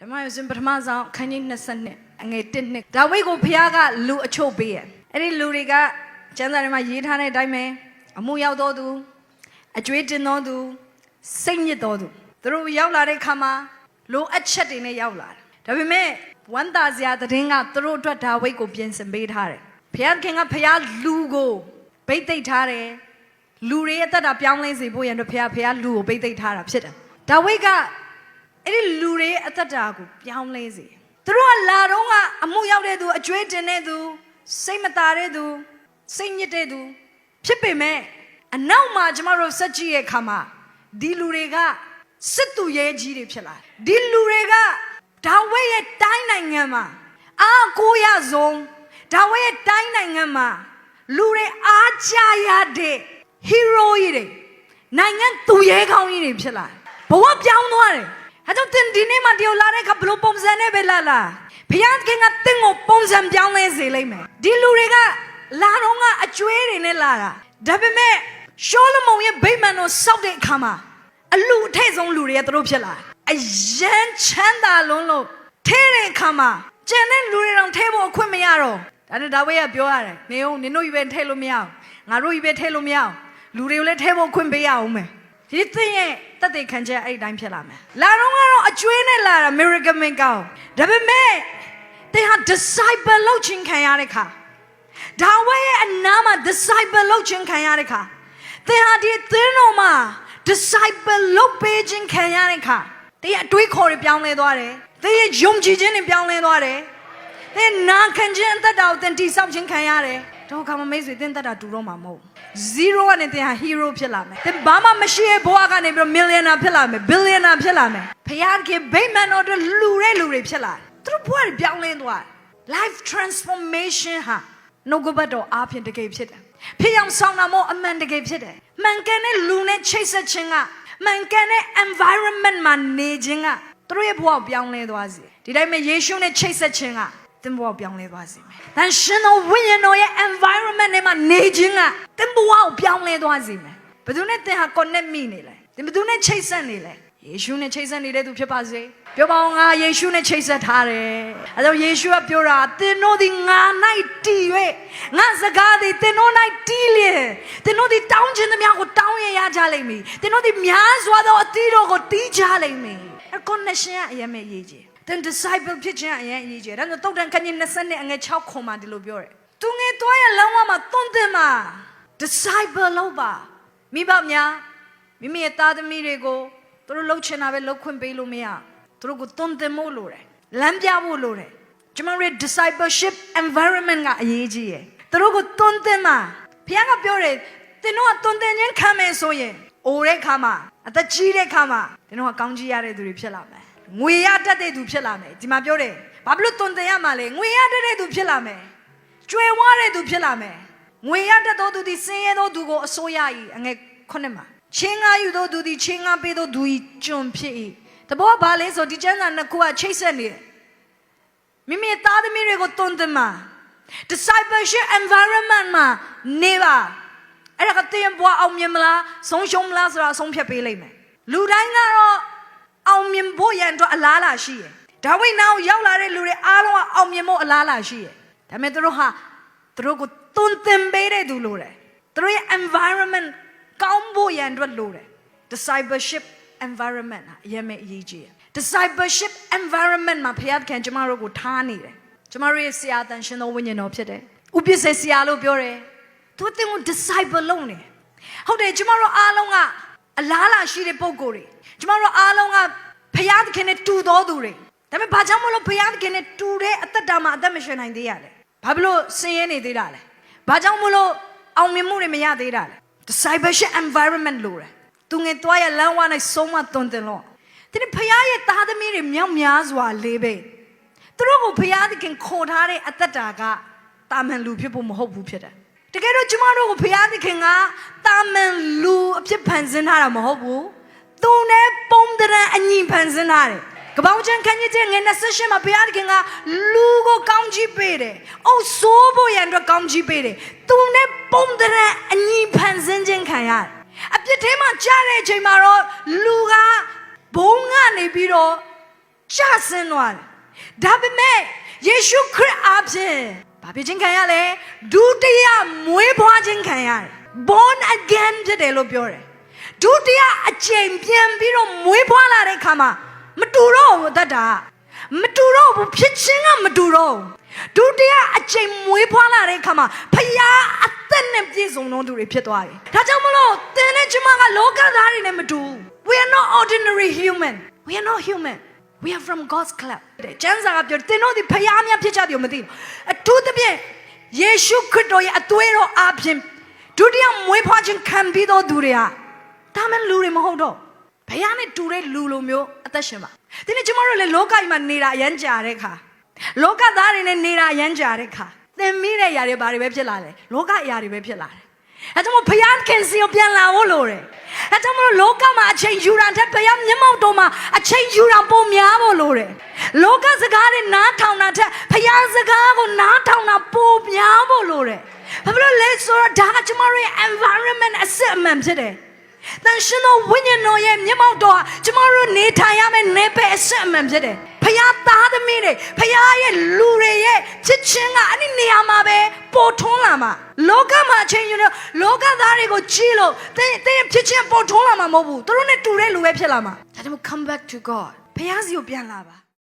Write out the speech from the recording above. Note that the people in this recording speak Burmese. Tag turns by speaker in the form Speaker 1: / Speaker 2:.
Speaker 1: ဓမ္မယုံပထမဆုံးခန်းကြီး20အငယ်1နှစ်ဒါဝိဒ်ကိုဘုရားကလူအချို့ပေးရအဲ့ဒီလူတွေကကျမ်းစာထဲမှာရေးထားတဲ့အတိုင်းပဲအမှုရောက်တော်သူအကျွေးတင်တော်သူစိတ်ညစ်တော်သူသူတို့ရောက်လာတဲ့ခါမှာလိုအပ်ချက်တွေနဲ့ရောက်လာတယ်ဒါပေမဲ့ဝန်တာစရာသတင်းကသူတို့အတွက်ဒါဝိဒ်ကိုပြင်ဆင်ပေးထားတယ်ဘုရားခင်ကဘုရားလူကိုဗိတ်သိက်ထားတယ်လူတွေရဲ့တက်တာပြောင်းလဲစေဖို့ရန်အတွက်ဘုရားလူကိုဗိတ်သိက်ထားတာဖြစ်တယ်ဒါဝိဒ်ကအဲ့ဒီလူတွေအသက်တာကိုပြောင်းလဲစေသူတို့ကလာတော့ကအမှုရောက်တဲ့သူအကျွေးတင်တဲ့သူစိတ်မသာတဲ့သူစိတ်ညစ်တဲ့သူဖြစ်ပေမဲ့အနောက်မှာကျမတို့စက်ကြည့်ရဲ့ခါမှာဒီလူတွေကစစ်သူရဲကြီးတွေဖြစ်လာတယ်ဒီလူတွေကဒါဝိဒ်ရဲ့တိုင်းနိုင်ငံမှာအားကိုးရဆုံးဒါဝိဒ်ရဲ့တိုင်းနိုင်ငံမှာလူတွေအားကြရတဲ့ hero ကြီးတွေနိုင်ငံသူရဲကောင်းကြီးတွေဖြစ်လာတယ်ဘဝပြောင်းသွားတယ်အဲ့တော့တင်ဒီနေ့မှတယောက်လာတဲ့အခါဘလို့ပုံစံနဲ့ပဲလာဘုရားခင်ကတင်ကိုပုံစံပြောင်းလဲစေလိမ့်မယ်ဒီလူတွေကလာတော့ကအကျွေးတွေနဲ့လာတာဒါပေမဲ့ရှောလမုန်ရဲ့ဗိမာန်ကိုစောက်တဲ့အခါမှာအလူအထက်ဆုံးလူတွေကသူတို့ဖြစ်လာအယံချမ်းသာလုံးလို့ထဲတဲ့အခါမှာကျန်တဲ့လူတွေတော့ထဲဖို့အခွင့်မရတော့ဒါနဲ့ဒါဝိဒ်ကပြောရတယ်နေအောင်နင်တို့ကြီးပဲထဲလို့မရအောင်ငါတို့ကြီးပဲထဲလို့မရအောင်လူတွေကိုလည်းထဲဖို့အခွင့်ပေးရအောင်မယ်ဒီသင်ရဲ့တသက်ခံချက်အဲ့ဒီတိုင်းဖြစ်လာမယ်လာတော့ကတော့အကျွေးနဲ့လာတာ miracle မင်ကောင်းဒါပေမဲ့သင်ဟာ disciple လုပ်ခြင်းခံရတဲ့ခါဒါဝိဒ်ရဲ့အနားမှာ disciple လုပ်ခြင်းခံရတဲ့ခါသင်ဟာဒီသင်တော်မှာ disciple လုပ်ပေးခြင်းခံရတဲ့ခါသင်ရဲ့အတွေးခေါ်တွေပြောင်းလဲသွားတယ်သင်ရဲ့ယုံကြည်ခြင်းတွေပြောင်းလဲသွားတယ်သင်နာခံခြင်းအသက်တာကိုသင်တည်ဆောက်ခြင်းခံရတယ်တော့ခါမမိတ်ဆွေသင်သက်တာတူတော့မှာမဟုတ်0ကနေသင်ဟာ hero ဖြစ်လာမယ်သင်ဘာမှမရှိရဲ့ဘဝကနေပြီးတော့ millionaire ဖြစ်လာမယ် billionaire ဖြစ်လာမယ်ဖခင်ကဗိမာန်တော်တွေလူတွေဖြစ်လာသူတို့ဘဝတွေပြောင်းလဲသွား life transformation ဟာနှုတ်ကပတ်တော်အားဖြင့်တကယ်ဖြစ်တယ်ဖခင်ဆောင်တာမို့အမှန်တကယ်ဖြစ်တယ်မှန်ကန်တဲ့လူနဲ့ချိတ်ဆက်ခြင်းကမှန်ကန်တဲ့ environment မှာနေခြင်းကသူတို့ရဲ့ဘဝကိုပြောင်းလဲသွားစေဒီတိုင်းမှာယေရှုနဲ့ချိတ်ဆက်ခြင်းကသင်ဘဝပြောင်းလဲသွားစေမယ်။ဒါရှင်တော်ဝိညာဉ်တော်ရဲ့ environment နဲ့မှာနေခြင်းကသင်ဘဝကိုပြောင်းလဲသွားစေမယ်။ဘယ်သူနဲ့သင်ဟာ connect မိနေလဲ။သင်ဘယ်သူနဲ့ချိတ်ဆက်နေလဲ။ယေရှုနဲ့ချိတ်ဆက်နေတဲ့သူဖြစ်ပါစေ။ပြောပါအောင်ငါယေရှုနဲ့ချိတ်ဆက်ထားတယ်။အဲဒါယေရှုကပြောတာသင်တို့ဒီငါ၌တည်၍ငါစကားသည်သင်တို့၌တည်လျက်သင်တို့ဒီတောင်းခြင်းသမျှကိုတောင်းရကြလိမ့်မည်။သင်တို့ဒီများစွာသောအသီးတော်ကိုတီးကြလိမ့်မည်။အဲ connection ကအရင်မဲ့ရေးကြီးသင် disciple ဖြစ်ခြင်းအရင်အရေးကြီးတယ်ဒါဆိုတုတ်တန်ခန်းကြီး20နဲ့အငယ်6ခွန်မှာဒီလိုပြောတယ်သူငယ်သွားရလမ်းဝမှာသွန်သင်မှာ disciple လုပ်ပါမိဘများမိမိရဲ့သားသမီးတွေကိုသူတို့လှုပ်ချင်တာပဲလှုပ်ခွင့်ပေးလို့မရသူတို့ကိုသွန်သင်ဖို့လိုတယ်လမ်းပြဖို့လိုတယ်ကျွန်တော်ရဲ့ discipleship environment ကအရေးကြီးရယ်သူတို့ကိုသွန်သင်မှာဘုရားကပြောတယ်သင်တို့ကသွန်သင်ခြင်းခံမယ်ဆိုရင်အိုတဲ့ခါမှာအသက်ကြီးတဲ့ခါမှာသင်တို့ကကောင်းကြီးရတဲ့သူတွေဖြစ်လာမယ်ငွေရတတ်တဲ့သူဖြစ်လာမယ်ဒီမှာပြောတယ်ဘာဖြစ်လို့တွင်တင်ရမှာလဲငွေရတတ်တဲ့သူဖြစ်လာမယ်ကျွေဝါတဲ့သူဖြစ်လာမယ်ငွေရတတ်သောသူသည်ဆင်းရဲသောသူကိုအစိုးရ၏အငယ်9မှာချင်းငါယူသောသူသည်ချင်းငါပေးသောသူ၏ကျွန်ဖြစ်၏တဘောဘာလဲဆိုဒီကျမ်းစာနှစ်ခုကချိတ်ဆက်နေတယ်မိမိသားသမီးတွေကိုတွင်တင်မှာ discipleship environment မှာနေပါအဲ့ဒါကတင်ဘွားအောင်မြင်မလားဆုံးရှုံးမလားဆိုတာဆုံးဖြတ်ပေးလိုက်မယ်လူတိုင်းကတော့အောင်မြင်ဖို့ရန်အတွက်အလားအလာရှိရယ်ဒါဝိဒ်နောက်ရောက်လာတဲ့လူတွေအားလုံးကအောင်မြင်ဖို့အလားအလာရှိရယ်ဒါပေမဲ့သူတို့ကိုတွန်းတင်ပေးတဲ့သူလိုတယ်သူတို့ရဲ့ environment ကောင်းဖို့ရန်အတွက်လိုတယ် discipleship environment အရင်မဲ့အရေးကြီးရယ် discipleship environment မှာဖခင်ခင်ကျမတို့ကိုထားနေတယ်ကျမတို့ရဲ့ဆရာတန်ရှင်တော်ဝိညာဉ်တော်ဖြစ်တယ်ဥပစ္စေဆရာလို့ပြောတယ်သူတင်ကို disciple လုပ်နေဟုတ်တယ်ကျမတို့အားလုံးကအလားအလာရှိတဲ့ပုံကိုယ်တွေကျမတို့အားလုံးကဖခင်သခင်နဲ့တူတော်သူတွေဒါပေမဲ့ဘာကြောင့်မလို့ဖခင်သခင်နဲ့တူတဲ့အသက်တာမှာအသက်မရှင်နိုင်သေးရလဲဘာဖြစ်လို့ဆင်းရဲနေသေးတာလဲဘာကြောင့်မလို့အောင်မြင်မှုတွေမရသေးတာလဲ discipleship environment လို့တယ်သူငယ်သွားရလမ်းဝ၌ဆုံးမသွန်သင်လို့ဒီဖခင်ရဲ့သားသမီးတွေမြောက်များစွာလေးပဲသူတို့ကိုဖခင်သခင်ခေါ်ထားတဲ့အသက်တာကတာမန်လူဖြစ်ဖို့မဟုတ်ဘူးဖြစ်တယ်တကယ်တော့ကျမတို့ကိုဖခင်သခင်ကတာမန်လူအဖြစ်ဖန်ဆင်းထားတာမဟုတ်ဘူးသူနဲ့ပုံတဲ့အညီဖန်ဆင်းထားတယ်ကပောင်ချန်ခန်းကြီးငယ်28မှာဘုရားသခင်ကလူကိုကောင်းကြီးပေးတယ်။အိုးဆိုးဖို့ရန်အတွက်ကောင်းကြီးပေးတယ်။သူနဲ့ပုံတဲ့အညီဖန်ဆင်းခြင်းခံရတယ်။အပြစ်ထဲမှာကြားတဲ့အချိန်မှာတော့လူကဘုံကနေပြီးတော့ ကြာဆင်းသွားတယ်ဒါပေမဲ့ယေရှုခရစ်အားဖြင့်ဘာဖြစ်ခြင်းခံရလဲဒုတိယမွေးဖွားခြင်းခံရတယ် born again ဖြစ်တယ်လို့ပြောတယ်ဒုတိယအကြိမ်ပြန်ပြီးတော့မွေးဖွားလာတဲ့အခါမှာမတူတော့ဘူးတတ်တာမတူတော့ဘူးဖြစ်ခြင်းကမတူတော့ဘူးဒုတိယအကြိမ်မွေးဖွားလာတဲ့အခါမှာဖခင်အသက်နဲ့ပြည့်စုံသောသူတွေဖြစ်သွားတယ်ဒါကြောင့်မလို့သင်နဲ့ကျွန်မကလောကသားတွေနဲ့မတူ we are not ordinary human we are not human we are from God's club ကျမ်းစာကပြောသင်တို့ဒီဖခင်များဖြစ်ကြတယ်မသိဘူးအထူးသဖြင့်ယေရှုခရစ်တော်ရဲ့အသွေးတော်အပြင်ဒုတိယမွေးဖွားခြင်းခံပြီးသောသူတွေကဒါမှလူတွေမဟုတ်တော့ဘုရားနဲ့တူတဲ့လူလိုမျိုးအသက်ရှင်ပါဒီနေ့ကျွန်တော်တို့လည်းလောကကြီးမှာနေတာအရန်ကြာတဲ့ခါလောကသားတွေနဲ့နေတာအရန်ကြာတဲ့ခါသင်မိတဲ့အရာတွေဘာတွေပဲဖြစ်လာလဲလောကအရာတွေပဲဖြစ်လာတယ်အဲကြောင့်ဘုရားခင်စီကိုပြန်လာဖို့လိုတယ်အဲကြောင့်မလို့လောကမှာအချိန်ယူတာတဲ့ဘုရားမျက်မှောက်တော်မှာအချိန်ယူတာပုံများဖို့လိုတယ်လောကစကားတွေနားထောင်တာတဲ့ဘုရားစကားကိုနားထောင်တာပုံများဖို့လိုတယ်ဘာဖြစ်လို့လဲဆိုတော့ဒါကကျွန်တော်ရဲ့ environment အစစ်အမှန်ဖြစ်တယ်တန်ရှင်တော်ဝိညာဉ်တော်ရဲ့မျက်မှောက်တော်ကျမတို့နေထိုင်ရမယ့်နေပယ်အစစ်အမှန်ဖြစ်တယ်။ဖခင်သားသမီးတွေဖခင်ရဲ့လူတွေရဲ့ဖြစ်ခြင်းကအဲ့ဒီနေရာမှာပဲပေါ်ထွန်းလာမှာလောကမှာအချိန်ယူနေလောကသားတွေကိုကြည့်လို့တဲ့ဖြစ်ခြင်းပေါ်ထွန်းလာမှာမဟုတ်ဘူး။သူတို့နဲ့တူတဲ့လူပဲဖြစ်လာမှာ။ဒါကြောင့် come back to God ဖခင်စီကိုပြန်လာပါ